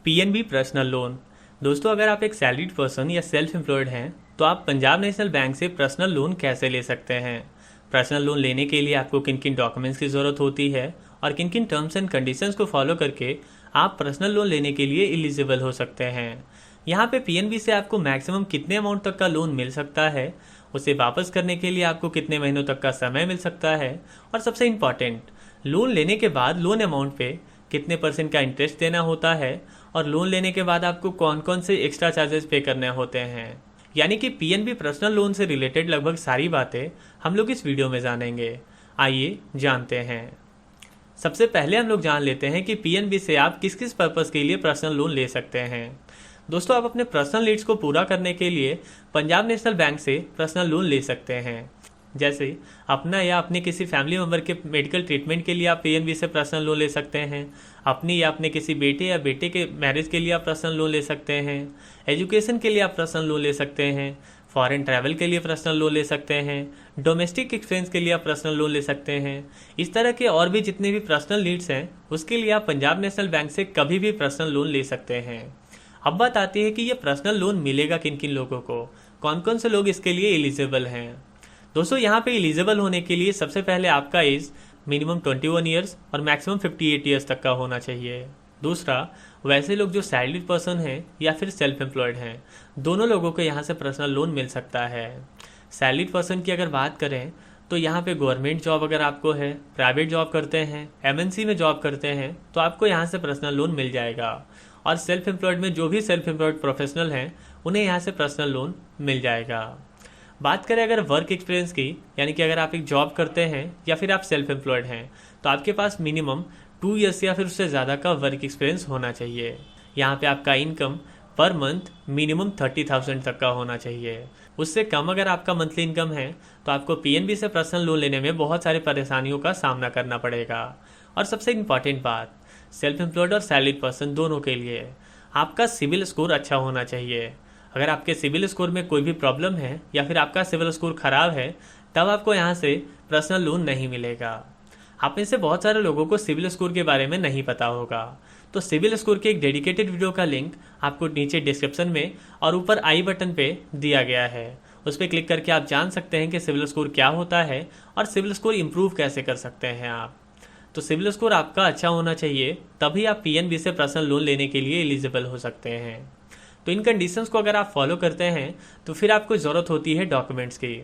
PNB personal loan. दोस्तों, अगर आप एक सैलरीड पर्सन या सेल्फ एम्प्लॉयड हैं तो आप पंजाब नेशनल बैंक से पर्सनल लोन कैसे ले सकते हैं। पर्सनल लोन लेने के लिए आपको किन किन डॉक्यूमेंट्स की ज़रूरत होती है और किन किन टर्म्स एंड कंडीशंस को फॉलो करके आप पर्सनल लोन लेने के लिए एलिजिबल हो सकते हैं। यहाँ पे पीएनबी से आपको मैक्सिमम कितने अमाउंट तक का लोन मिल सकता है, उसे वापस करने के लिए आपको कितने महीनों तक का समय मिल सकता है, और सबसे इम्पॉर्टेंट, लोन लेने के बाद लोन अमाउंट पे कितने % का इंटरेस्ट देना होता है और लोन लेने के बाद आपको कौन कौन से एक्स्ट्रा चार्जेस पे करने होते हैं। यानी कि पीएनबी पर्सनल लोन से रिलेटेड लगभग सारी बातें हम लोग इस वीडियो में जानेंगे। आइए जानते हैं। सबसे पहले हम लोग जान लेते हैं कि पीएनबी से आप किस किस पर्पज़ के लिए पर्सनल लोन ले सकते हैं। दोस्तों, आप अपने पर्सनल नीड्स को पूरा करने के लिए पंजाब नेशनल बैंक से पर्सनल लोन ले सकते हैं। जैसे अपना या अपने किसी फैमिली मेम्बर के मेडिकल ट्रीटमेंट के लिए आप पीएनबी से पर्सनल लोन ले सकते हैं। अपनी या अपने किसी बेटे या बेटे के मैरिज के लिए आप पर्सनल लोन ले सकते हैं। एजुकेशन के लिए आप पर्सनल लोन ले सकते हैं। फॉरेन ट्रैवल के लिए पर्सनल लोन ले सकते हैं। डोमेस्टिक एक्सपेंस के लिए आप पर्सनल लोन ले सकते हैं। इस तरह के और भी जितने भी पर्सनल नीड्स हैं उसके लिए आप पंजाब नेशनल बैंक से कभी भी पर्सनल लोन ले सकते हैं। अब बात आती है कि ये पर्सनल लोन मिलेगा किन किन लोगों को, कौन कौन से लोग इसके लिए एलिजिबल हैं। दोस्तों, यहाँ पे एलिजिबल होने के लिए सबसे पहले आपका एज मिनिमम 21 ईयर्स और मैक्सिमम 58 ईयर्स तक का होना चाहिए। दूसरा, वैसे लोग जो सैलरीड पर्सन हैं या फिर सेल्फ एम्प्लॉयड हैं, दोनों लोगों को यहाँ से पर्सनल लोन मिल सकता है। सैलरीड पर्सन की अगर बात करें तो यहाँ पे गवर्नमेंट जॉब अगर आपको है, प्राइवेट जॉब करते हैं, एमएनसी में जॉब करते हैं, तो आपको यहाँ से पर्सनल लोन मिल जाएगा। और सेल्फ एम्प्लॉयड में जो भी सेल्फ एम्प्लॉयड प्रोफेशनल हैं उन्हें यहाँ से पर्सनल लोन मिल जाएगा। बात करें अगर वर्क एक्सपीरियंस की, यानी कि अगर आप एक जॉब करते हैं या फिर आप सेल्फ एम्प्लॉयड हैं तो आपके पास मिनिमम 2 ईयर्स या फिर उससे ज़्यादा का वर्क एक्सपीरियंस होना चाहिए। यहाँ पे आपका इनकम पर मंथ मिनिमम 30,000 तक का होना चाहिए। उससे कम अगर आपका मंथली इनकम है तो आपको पीएनबी से पर्सनल लोन लेने में बहुत सारी परेशानियों का सामना करना पड़ेगा। और सबसे इम्पॉर्टेंट बात, सेल्फ एम्प्लॉयड और सैलरीड पर्सन दोनों के लिए आपका सिविल स्कोर अच्छा होना चाहिए। अगर आपके सिविल स्कोर में कोई भी प्रॉब्लम है या फिर आपका सिविल स्कोर खराब है तब आपको यहाँ से पर्सनल लोन नहीं मिलेगा। आप में से बहुत सारे लोगों को सिविल स्कोर के बारे में नहीं पता होगा, तो सिविल स्कोर के एक डेडिकेटेड वीडियो का लिंक आपको नीचे डिस्क्रिप्शन में और ऊपर आई बटन पे दिया गया है। उस पर क्लिक करके आप जान सकते हैं कि सिविल स्कोर क्या होता है और सिविल स्कोर इम्प्रूव कैसे कर सकते हैं आप। तो सिविल स्कोर आपका अच्छा होना चाहिए, तभी आप पीएनबी से पर्सनल लोन लेने के लिए एलिजिबल हो सकते हैं। तो इन कंडीशंस को अगर आप फॉलो करते हैं तो फिर आपको ज़रूरत होती है डॉक्यूमेंट्स की।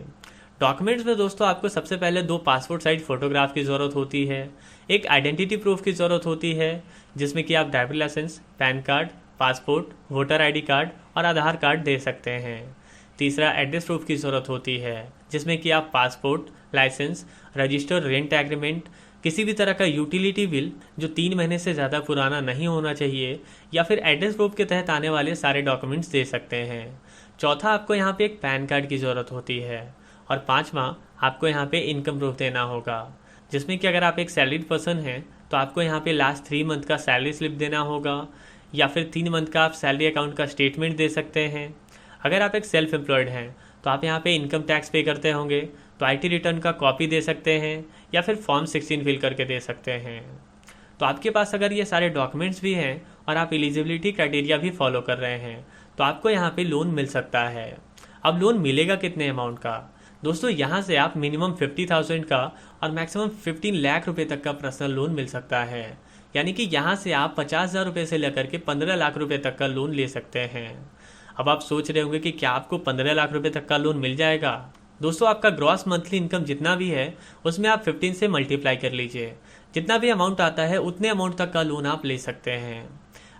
डॉक्यूमेंट्स में दोस्तों आपको सबसे पहले 2 पासपोर्ट साइज फोटोग्राफ की ज़रूरत होती है। एक आइडेंटिटी प्रूफ की ज़रूरत होती है जिसमें कि आप driving licence, PAN card, passport, voter ID card और आधार कार्ड दे सकते हैं। तीसरा, एड्रेस प्रूफ की ज़रूरत होती है जिसमें कि आप passport, licence, registered rent agreement, किसी भी तरह का यूटिलिटी बिल जो 3 महीने से ज़्यादा पुराना नहीं होना चाहिए, या फिर एड्रेस प्रूफ के तहत आने वाले सारे डॉक्यूमेंट्स दे सकते हैं। चौथा, आपको यहाँ पे एक पैन कार्ड की ज़रूरत होती है। और पाँचवा, आपको यहाँ पे इनकम प्रूफ देना होगा जिसमें कि अगर आप एक सैलरीड पर्सन हैं तो आपको यहाँ पे लास्ट 3 मंथ का सैलरी स्लिप देना होगा, या फिर 3 मंथ का आप सैलरी अकाउंट का स्टेटमेंट दे सकते हैं। अगर आप एक सेल्फ एम्प्लॉयड हैं तो आप यहाँ पे इनकम टैक्स पे करते होंगे तो आईटी रिटर्न का कॉपी दे सकते हैं या फिर फॉर्म 16 फिल करके दे सकते हैं। तो आपके पास अगर ये सारे डॉक्यूमेंट्स भी हैं और आप एलिजिबिलिटी क्राइटेरिया भी फॉलो कर रहे हैं तो आपको यहाँ पे लोन मिल सकता है। अब लोन मिलेगा कितने अमाउंट का? दोस्तों, यहाँ से आप मिनिमम 50,000 का और मैक्सिमम 15 लाख रुपये तक का पर्सनल लोन मिल सकता है। यानी कि यहाँ से आप 50,000 रुपये से लेकर के 15 लाख रुपये तक का लोन ले सकते हैं। अब आप सोच रहे होंगे कि क्या आपको 15 लाख रुपये तक का लोन मिल जाएगा? दोस्तों, आपका ग्रॉस मंथली इनकम जितना भी है उसमें आप 15 से मल्टीप्लाई कर लीजिए। जितना भी अमाउंट आता है उतने अमाउंट तक का लोन आप ले सकते हैं।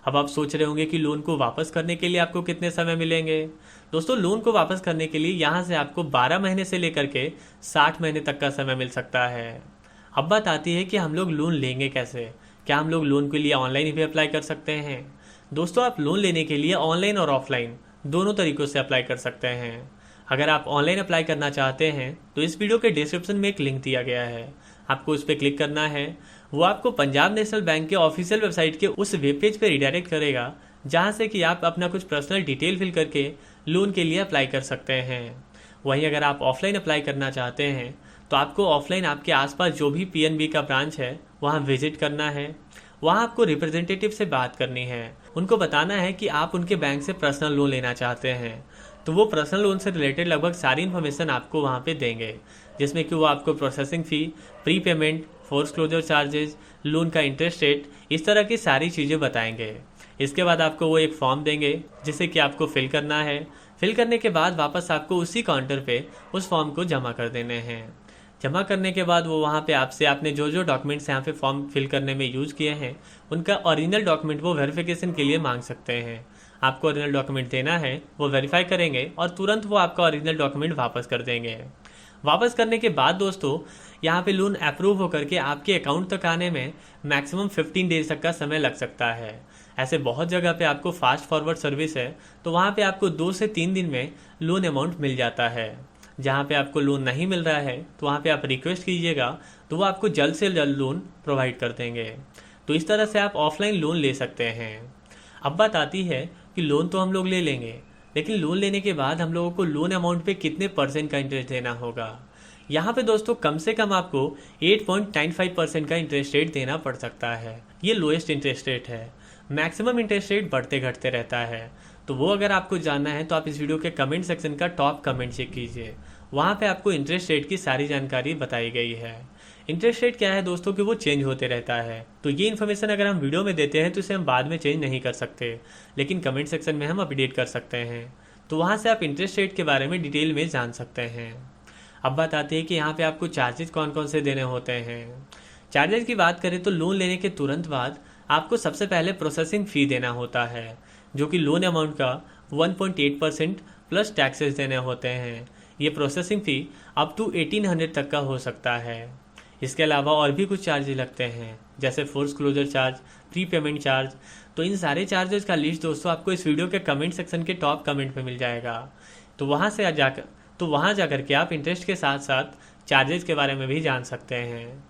अब आप सोच रहे होंगे कि लोन को वापस करने के लिए आपको कितने समय मिलेंगे? दोस्तों, लोन को वापस करने के लिए यहाँ से आपको 12 महीने से लेकर के 60 महीने तक का समय मिल सकता है। अब बात आती है कि हम लोग लोन लेंगे कैसे? क्या हम लोग लोन के लिए ऑनलाइन भी अप्लाई कर सकते हैं? दोस्तों, आप लोन लेने के लिए ऑनलाइन और ऑफलाइन दोनों तरीक़ों से अप्लाई कर सकते हैं। अगर आप ऑनलाइन अप्लाई करना चाहते हैं तो इस वीडियो के डिस्क्रिप्शन में एक लिंक दिया गया है, आपको उस पर क्लिक करना है। वो आपको पंजाब नेशनल बैंक के ऑफिशियल वेबसाइट के उस वेब पेज पर रिडायरेक्ट करेगा जहां से कि आप अपना कुछ पर्सनल डिटेल फिल करके लोन के लिए अप्लाई कर सकते हैं। वहीं अगर आप ऑफलाइन अप्लाई करना चाहते हैं तो आपको ऑफलाइन आपके आसपास जो भी पीएनबी का ब्रांच है वहां विजिट करना है। वहाँ आपको रिप्रेजेंटेटिव से बात करनी है, उनको बताना है कि आप उनके बैंक से पर्सनल लोन लेना चाहते हैं। तो वो पर्सनल लोन से रिलेटेड लगभग सारी इन्फॉर्मेशन आपको वहाँ पे देंगे, जिसमें कि वो आपको processing fee, prepayment, force closure charges, loan का इंटरेस्ट रेट, इस तरह की सारी चीज़ें बताएंगे। इसके बाद आपको वो एक फॉर्म देंगे जिसे कि आपको फिल करना है। फिल करने के बाद वापस आपको उसी काउंटर पे उस फॉर्म को जमा कर देने हैं। जमा करने के बाद वो वहाँ पे आपसे आपने जो जो डॉक्यूमेंट्स यहाँ पे फॉर्म फिल करने में यूज़ किए हैं उनका ओरिजिनल डॉक्यूमेंट वो वेरिफिकेशन के लिए मांग सकते हैं। आपको ओरिजिनल डॉक्यूमेंट देना है, वो वेरीफाई करेंगे और तुरंत वो आपका ओरिजिनल डॉक्यूमेंट वापस कर देंगे। वापस करने के बाद दोस्तों यहाँ पे लोन अप्रूव होकर के आपके अकाउंट तक आने में मैक्सिमम 15 डेज तक का समय लग सकता है। ऐसे बहुत जगह पे आपको फास्ट फॉरवर्ड सर्विस है, तो वहाँ पे आपको 2 से 3 दिन में लोन अमाउंट मिल जाता है। जहाँ पे आपको लोन नहीं मिल रहा है तो वहाँ पे आप रिक्वेस्ट कीजिएगा, तो वो आपको जल्द से जल्द लोन प्रोवाइड कर देंगे। तो इस तरह से आप ऑफलाइन लोन ले सकते हैं। अब बात आती है कि लोन तो हम लोग ले लेंगे, लेकिन लोन लेने के बाद हम लोगों को लोन अमाउंट पे कितने % का इंटरेस्ट देना होगा। यहाँ पे दोस्तों कम से कम आपको 8.95% का इंटरेस्ट रेट देना पड़ सकता है। ये लोएस्ट इंटरेस्ट रेट है, मैक्सिमम इंटरेस्ट रेट बढ़ते घटते रहता है। तो वो अगर आपको जानना है तो आप इस वीडियो के कमेंट सेक्शन का टॉप कमेंट चेक कीजिए, वहाँ पे आपको इंटरेस्ट रेट की सारी जानकारी बताई गई है। इंटरेस्ट रेट क्या है दोस्तों कि वो चेंज होते रहता है, तो ये इन्फॉर्मेशन अगर हम वीडियो में देते हैं तो इसे हम बाद में चेंज नहीं कर सकते, लेकिन कमेंट सेक्शन में हम अपडेट कर सकते हैं। तो वहाँ से आप इंटरेस्ट रेट के बारे में डिटेल में जान सकते हैं। अब बात आती है कि यहाँ पे आपको चार्जेस कौन कौन से देने होते हैं। चार्जेस की बात करें तो लोन लेने के तुरंत बाद आपको सबसे पहले प्रोसेसिंग फ़ी देना होता है, जो कि लोन अमाउंट का 1.8% प्लस टैक्सेस देने होते हैं। ये प्रोसेसिंग फ़ी अप टू 1800 तक का हो सकता है। इसके अलावा और भी कुछ चार्जेस लगते हैं, जैसे force closure charge, prepayment charge. तो इन सारे चार्जेस का लिस्ट दोस्तों आपको इस वीडियो के कमेंट सेक्शन के टॉप कमेंट पे मिल जाएगा। तो वहाँ जाकर के आप इंटरेस्ट के साथ साथ चार्जेस के बारे में भी जान सकते हैं।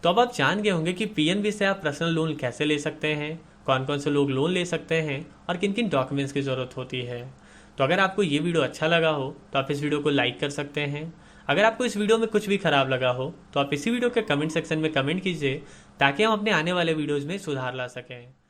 तो अब आप जान गए होंगे कि पीएनबी से आप पर्सनल लोन कैसे ले सकते हैं, कौन कौन से लोग लोन ले सकते हैं और किन किन डॉक्यूमेंट्स की ज़रूरत होती है। तो अगर आपको ये वीडियो अच्छा लगा हो तो आप इस वीडियो को लाइक कर सकते हैं। अगर आपको इस वीडियो में कुछ भी खराब लगा हो तो आप इसी वीडियो के कमेंट सेक्शन में कमेंट कीजिए, ताकि हम अपने आने वाले वीडियोज़ में सुधार ला सकें।